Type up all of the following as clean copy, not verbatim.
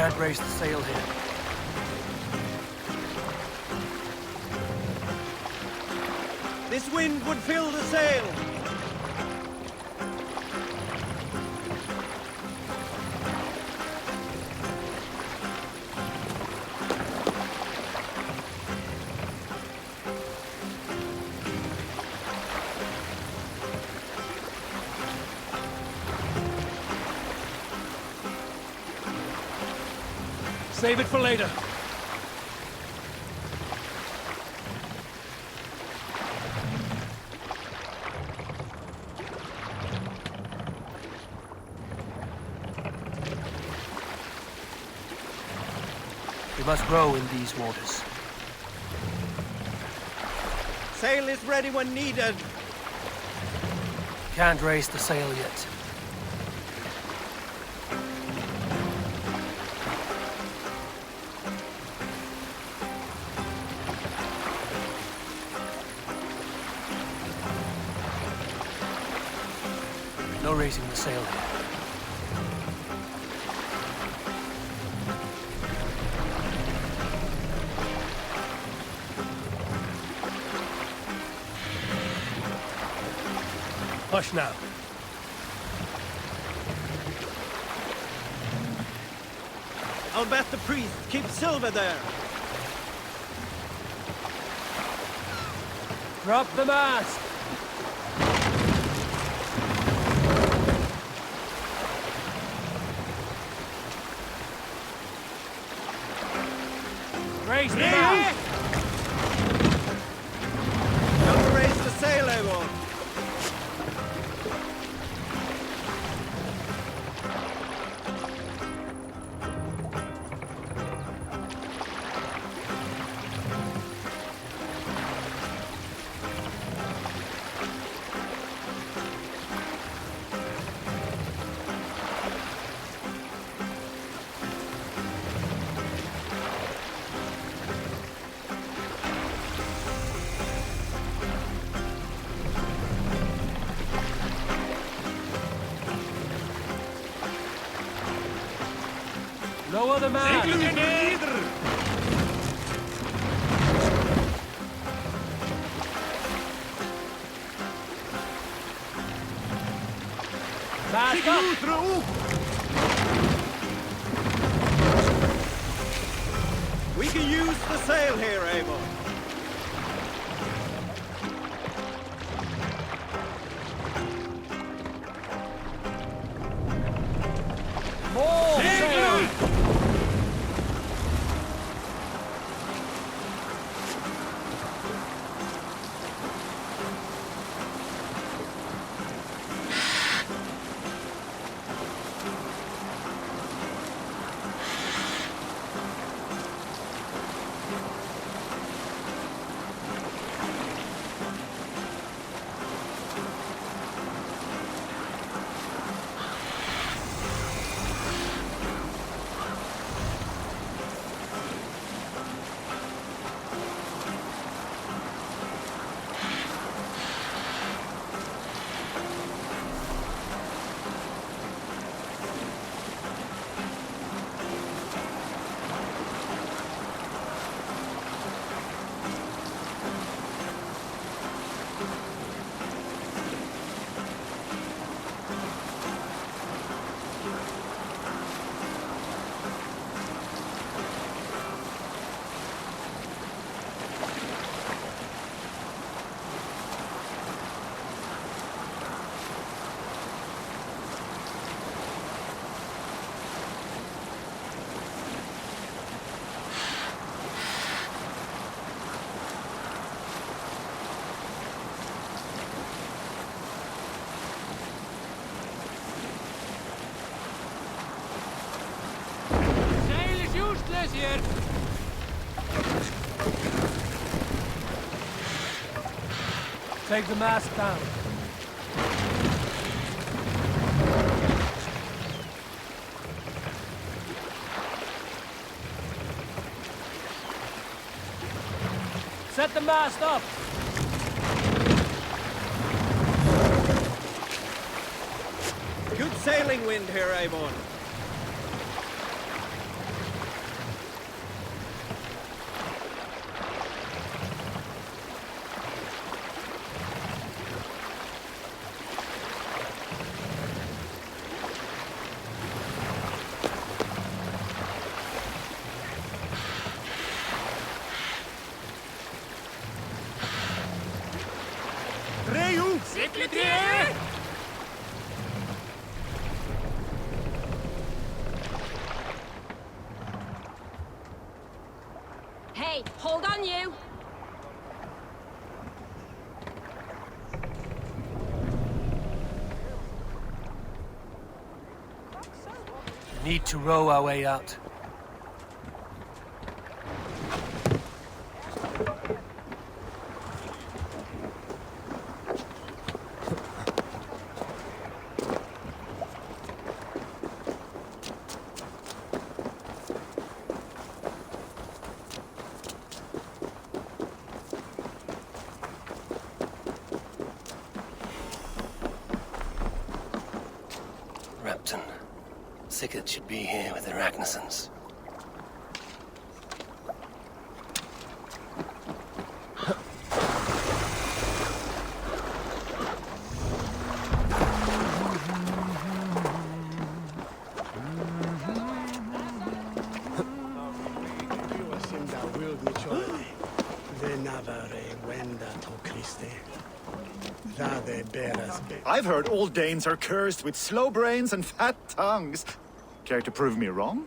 Can't raise the sail here. This wind would fill the sail. Save it for later. We must row in these waters. Sail is ready when needed. Can't raise the sail yet. No raising the sail here. Hush now. I'll bet the priest keeps silver there. Drop the mast! Raise the mast! Don't raise the sail, Eivor. Lower the mast! Mast up! We can use the sail here, Eivor. More sail! Here. Take the mast down. Set the mast up. Good sailing wind here, Eivor. Hey, hold on you! We need to row our way out. Repton. Sigurd should be here with the Ragnarsons. I've heard all Danes are cursed with slow brains and fat tongues. Care to prove me wrong?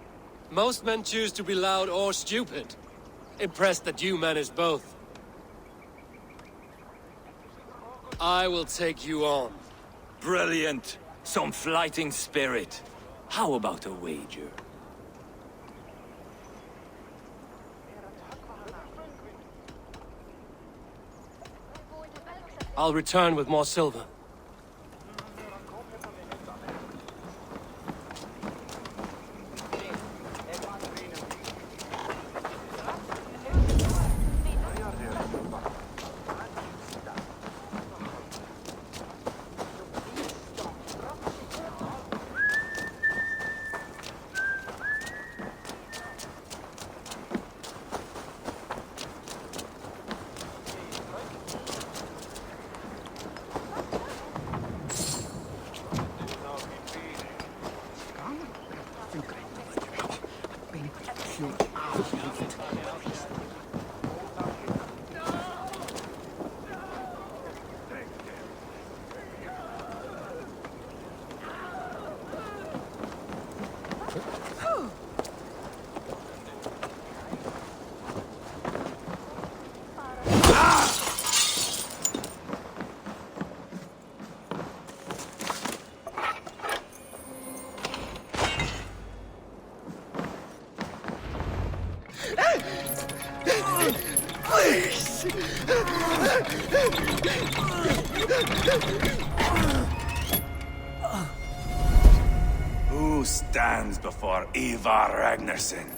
Most men choose to be loud or stupid. Impressed that you manage both. I will take you on. Brilliant. Some fighting spirit. How about a wager? I'll return with more silver. Who stands before Ivar Ragnarsson?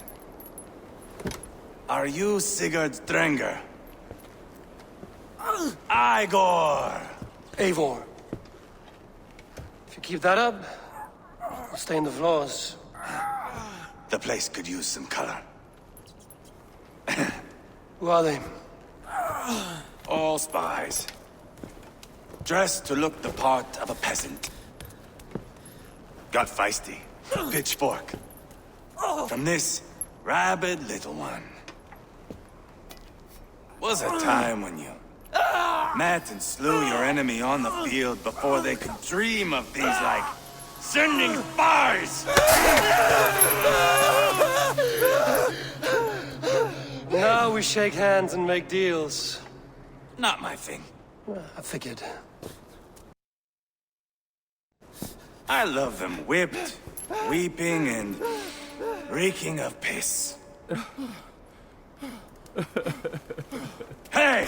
Are you Sigurd Drenger? Igor! Eivor. If you keep that up, I'll stay in the floors. The place could use some color. Who are they? All spies. Dressed to look the part of a peasant. Got feisty. Pitchfork. From this rabid little one. Was a time when you met and slew your enemy on the field before they could dream of things like sending spies! Now we shake hands and make deals. Not my thing. I figured. I love them whipped, weeping, and reeking of piss. Hey!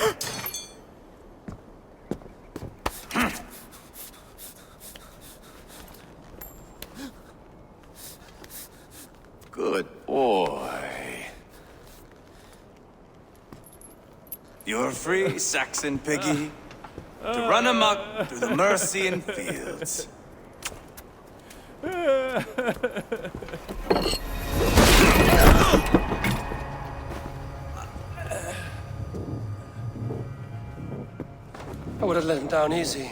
Good boy. You're free, Saxon piggy, to run amok through the Mercian fields. I would have let him down easy.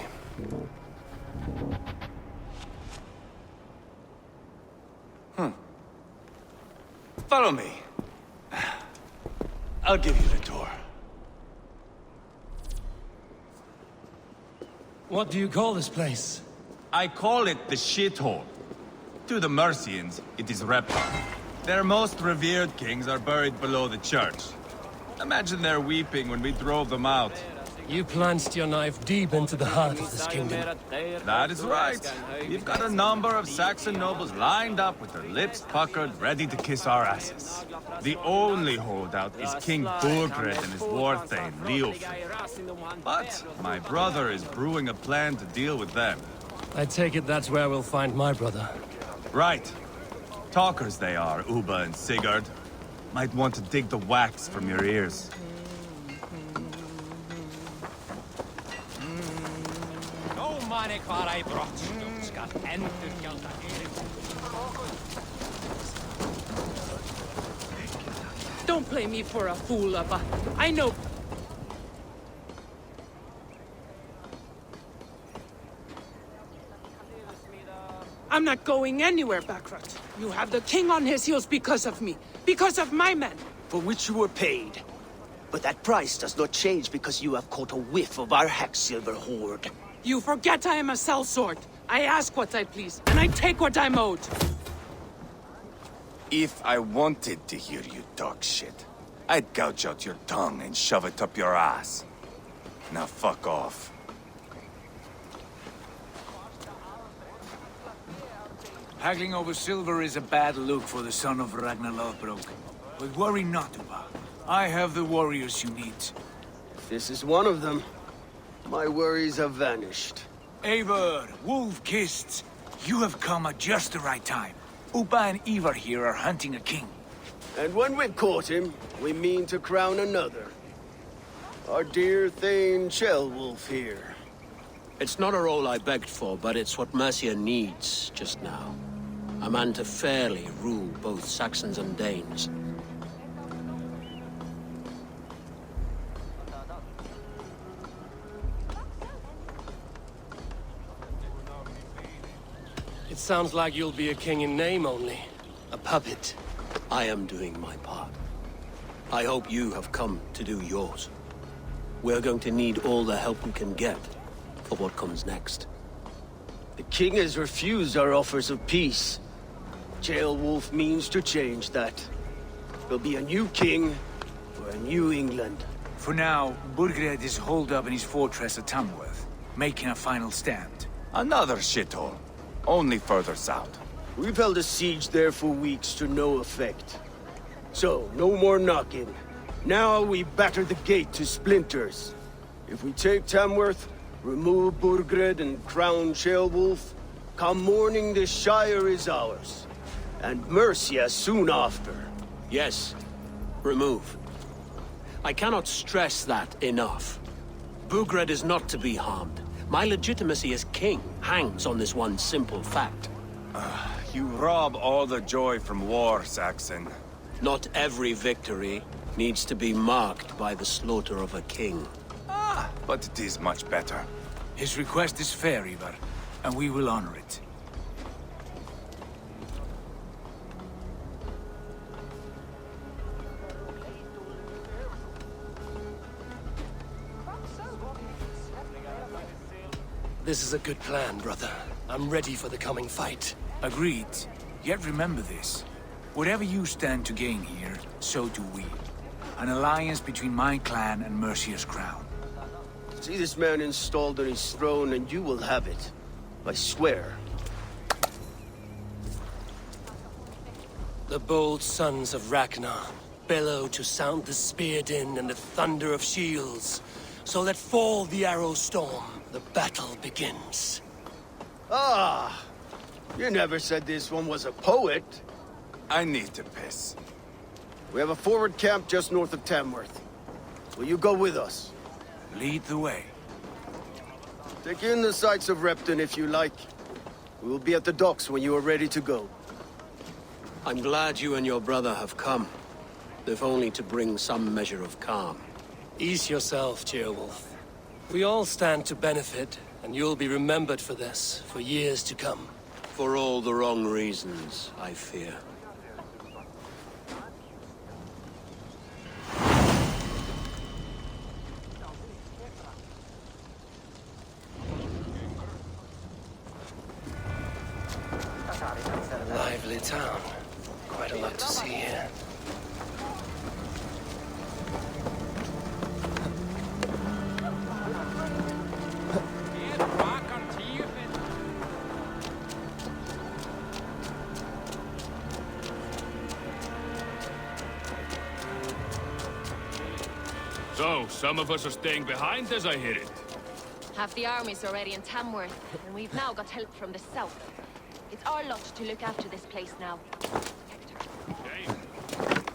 Follow me. I'll give you the tour. What do you call this place? I call it the shithole. To the Mercians, it is Repton. Their most revered kings are buried below the church. Imagine they're weeping when we drove them out. You plunged your knife deep into the heart of this kingdom. That is right. We've got a number of Saxon nobles lined up with their lips puckered, ready to kiss our asses. The only holdout is King Burgred and his war thane, Leofric. But my brother is brewing a plan to deal with them. I take it that's where we'll find my brother. Right. Talkers they are, Uba and Sigurd. Might want to dig the wax from your ears. Don't play me for a fool, Abba. I know. I'm not going anywhere, Backrot. You have the king on his heels because of me. Because of my men. For which you were paid. But that price does not change because you have caught a whiff of our Hacksilver hoard. You forget I am a sellsword. I ask what I please, and I take what I'm owed. If I wanted to hear you talk shit, I'd gouge out your tongue and shove it up your ass. Now fuck off. Haggling over silver is a bad look for the son of Ragnar Lothbrok. But worry not, Uba. I have the warriors you need. This is one of them. My worries have vanished. Eivor, Wolf-Kissed, you have come at just the right time. Uba and Ivar here are hunting a king. And when we've caught him, we mean to crown another. Our dear Thane Ceolwulf here. It's not a role I begged for, but it's what Mercia needs just now. A man to fairly rule both Saxons and Danes. It sounds like you'll be a king in name only. A puppet. I am doing my part. I hope you have come to do yours. We're going to need all the help we can get for what comes next. The king has refused our offers of peace. Ceolwulf means to change that. There'll be a new king for a new England. For now, Burgred is holed up in his fortress at Tamworth, making a final stand. Another shithole. Only further south. We've held a siege there for weeks to no effect. So, no more knocking. Now we batter the gate to splinters. If we take Tamworth, remove Burgred and crown Ceolwulf, come morning the Shire is ours. And Mercia soon after. Yes, remove. I cannot stress that enough. Burgred is not to be harmed. My legitimacy as king hangs on this one simple fact. You rob all the joy from war, Saxon. Not every victory needs to be marked by the slaughter of a king. But it is much better. His request is fair, Ivar, and we will honor it. This is a good plan, brother. I'm ready for the coming fight. Agreed. Yet remember this. Whatever you stand to gain here, so do we. An alliance between my clan and Mercia's crown. See this man installed on his throne and you will have it. I swear. The bold sons of Ragnar bellow to sound the spear din and the thunder of shields. So let fall the arrow storm. The battle begins. Ah! You never said this one was a poet. I need to piss. We have a forward camp just north of Tamworth. Will you go with us? Lead the way. Take in the sights of Repton if you like. We will be at the docks when you are ready to go. I'm glad you and your brother have come, if only to bring some measure of calm. Ease yourself, Ceolwulf. We all stand to benefit, and you'll be remembered for this, for years to come. For all the wrong reasons, I fear. A lively town. Quite a lot to see here. So, some of us are staying behind as I hear it. Half the army's already in Tamworth, and we've now got help from the south. It's our lot to look after this place now. Hey,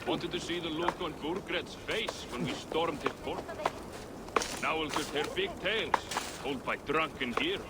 wanted to see the look on Burgred's face when we stormed his fort. Now we'll just hear big tales, told by drunken heroes.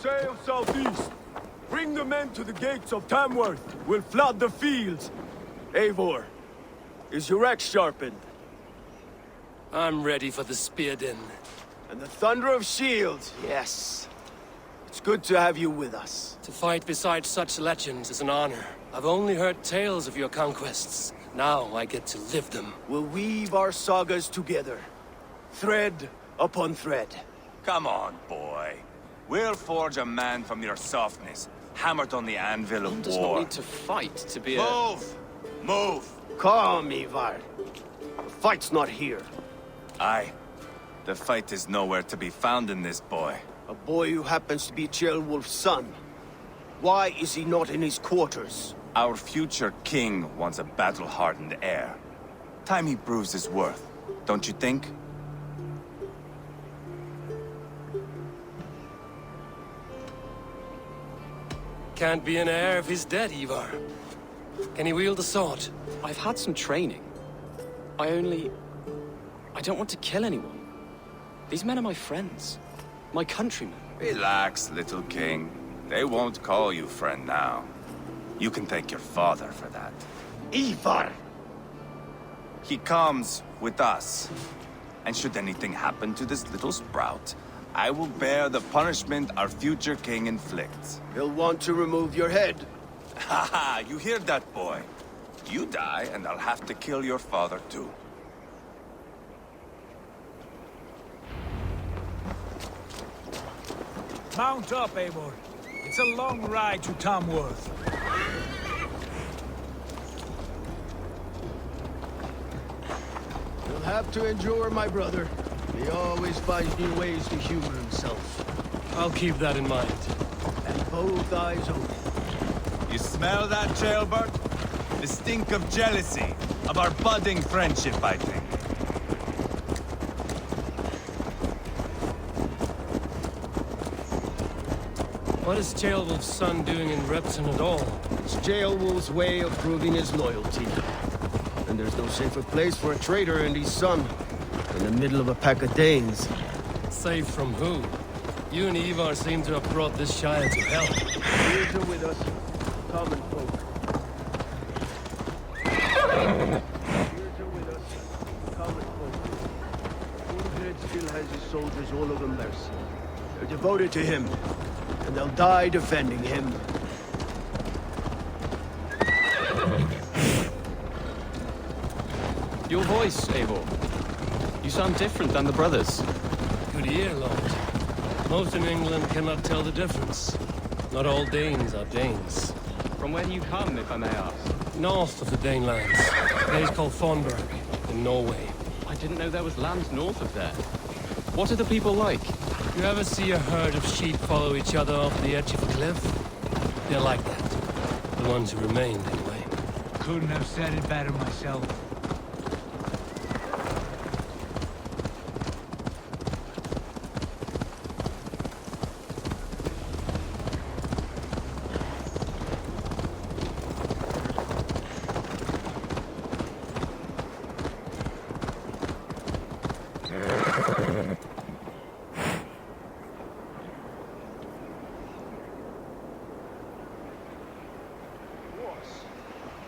Sail southeast. Bring the men to the gates of Tamworth. We'll flood the fields. Eivor, is your axe sharpened? I'm ready for the spear din. And the thunder of shields, yes. It's good to have you with us. To fight beside such legends is an honor. I've only heard tales of your conquests. Now I get to live them. We'll weave our sagas together. Thread upon thread. Come on, boy. We'll forge a man from your softness, hammered on the anvil of One does war. not need to fight to be a... Move! Move! Calm, Ivar. The fight's not here. Aye. The fight is nowhere to be found in this boy. A boy who happens to be Ceolwulf's son. Why is he not in his quarters? Our future king wants a battle-hardened heir. Time he proves his worth, don't you think? Can't be an heir if he's dead, Ivar. Can he wield a sword? I've had some training. I don't want to kill anyone. These men are my friends. My countrymen. Relax, little king. They won't call you friend now. You can thank your father for that. Ivar! He comes with us. And should anything happen to this little sprout, I will bear the punishment our future king inflicts. He'll want to remove your head. Haha, you hear that, boy? You die, and I'll have to kill your father, too. Mount up, Eivor. It's a long ride to Tamworth. You'll have to endure, my brother. He always finds new ways to humor himself. I'll keep that in mind. And both eyes open. You smell that, Jailbird? The stink of jealousy, of our budding friendship, I think. What is Ceolwulf's son doing in Repton at all? It's Ceolwulf's way of proving his loyalty. And there's no safer place for a traitor and his son in the middle of a pack of Danes. Safe from who? You and Ivar seem to have brought this Shire to hell. Here's are with us, common folk. Here's are with us, common folk. Ulfred still has his soldiers all over Mercia. They're devoted to him, and they'll die defending him. Your voice, Eivor. You sound different than the brothers. Good ear, Lord. Most in England cannot tell the difference. Not all Danes are Danes. From where do you come, if I may ask? North of the Danelands. A place called Thornburg, in Norway. I didn't know there was land north of there. What are the people like? You ever see a herd of sheep follow each other off the edge of a cliff? They're like that. The ones who remained, anyway. Couldn't have said it better myself.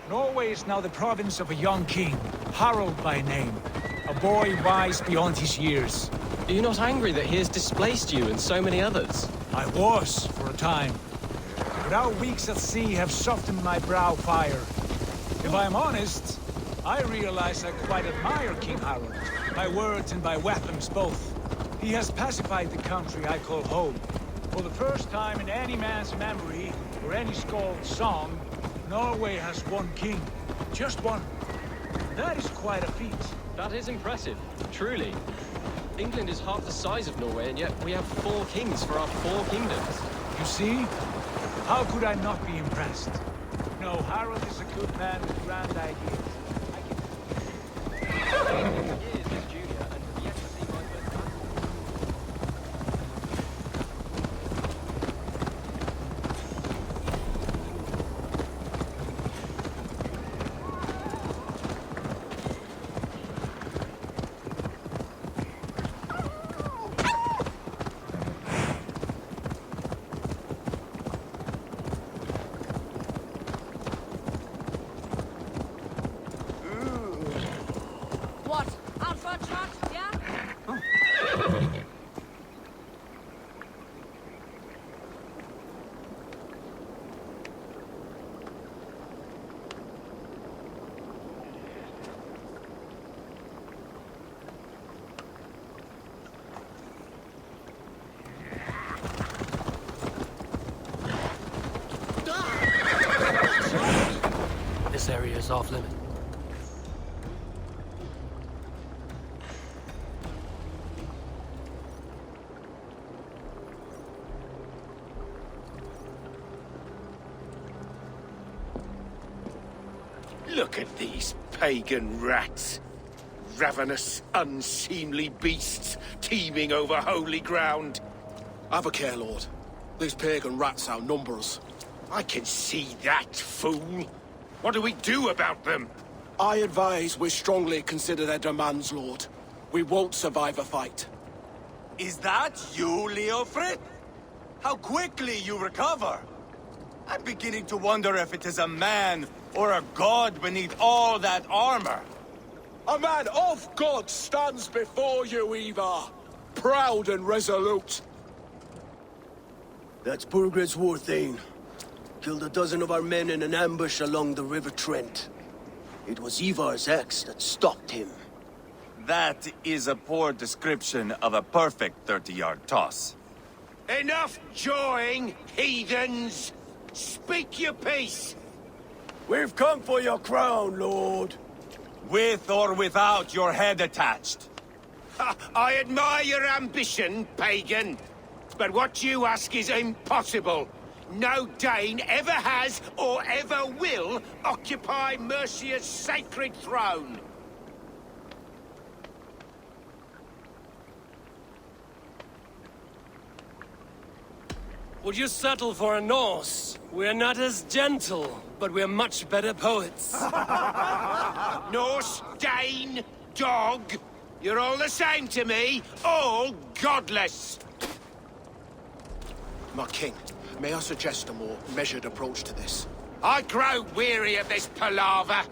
Norway is now the province of a young king, Harald by name. A boy wise beyond his years. Are you not angry that he has displaced you and so many others? I was, for a time. But our weeks at sea have softened my brow fire. If I am honest, I realize I quite admire King Harald. By words and by weapons both. He has pacified the country I call home. For the first time in any man's memory, or any skald's song, Norway has one king. Just one. That is quite a feat. That is impressive, truly. England is half the size of Norway, and yet we have 4 kings for our 4 kingdoms. You see? How could I not be impressed? No, Harald is a good man with grand ideas. What? Out for a trot, yeah? This area is off limit. Look at these pagan rats. Ravenous, unseemly beasts teeming over holy ground. Have a care, Lord. These pagan rats outnumber us. I can see that, fool. What do we do about them? I advise we strongly consider their demands, Lord. We won't survive a fight. Is that you, Leofrid? How quickly you recover! I'm beginning to wonder if it is a man or a god beneath all that armor. A man of God stands before you, Ivar. Proud and resolute. That's Burgred's war thane. Killed a dozen of our men in an ambush along the River Trent. It was Ivar's axe that stopped him. That is a poor description of a perfect 30-yard toss. Enough jawing, heathens! Speak your piece! We've come for your crown, Lord. With or without your head attached. I admire your ambition, pagan. But what you ask is impossible. No Dane ever has or ever will occupy Mercia's sacred throne. Would you settle for a Norse? We're not as gentle, but we're much better poets. Norse, Dane, dog. You're all the same to me. All godless. My king, may I suggest a more measured approach to this? I grow weary of this palaver.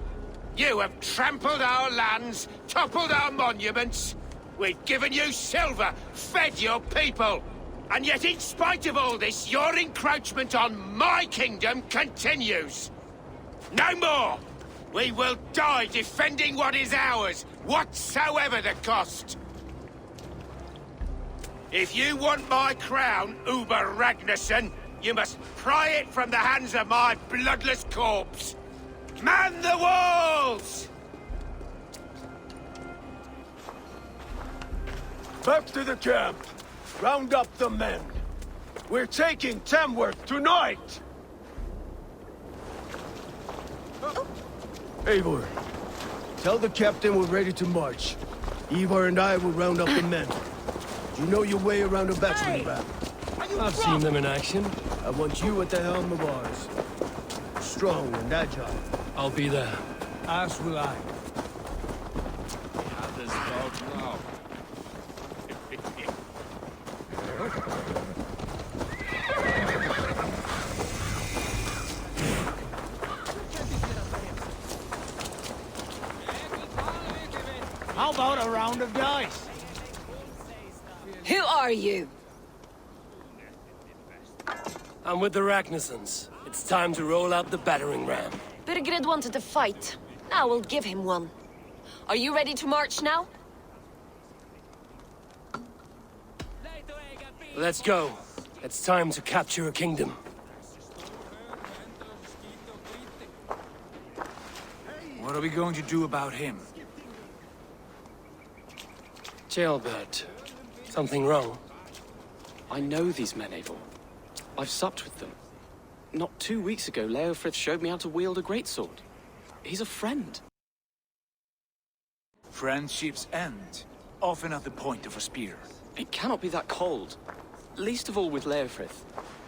You have trampled our lands, toppled our monuments. We've given you silver, fed your people. And yet, in spite of all this, your encroachment on my kingdom continues. No more! We will die defending what is ours, whatsoever the cost. If you want my crown, Uber Ragnarsson, you must pry it from the hands of my bloodless corpse. Man the walls! Back to the camp. Round up the men. We're taking Tamworth tonight! Eivor, tell the captain we're ready to march. Ivar and I will round up the men. You know your way around a battery ram. I've seen them in action. I want you at the helm of ours. Strong and agile. I'll be there. As will I. Have this dog now. How about a round of dice? Who are you? I'm with the Ragnarsons. It's time to roll out the battering ram. Birgrid wanted to fight. Now we'll give him one. Are you ready to march now? Let's go. It's time to capture a kingdom. What are we going to do about him? Jailbird. Something wrong? I know these men, Eivor. I've supped with them. Not 2 weeks ago, Leofrith showed me how to wield a greatsword. He's a friend. Friendships end, often at the point of a spear. It cannot be that cold. Least of all with Leofrith.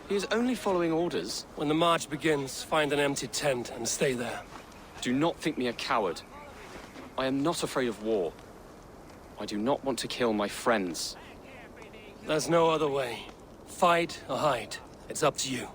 He is only following orders. When the march begins, find an empty tent and stay there. Do not think me a coward. I am not afraid of war. I do not want to kill my friends. There's no other way. Fight or hide. It's up to you.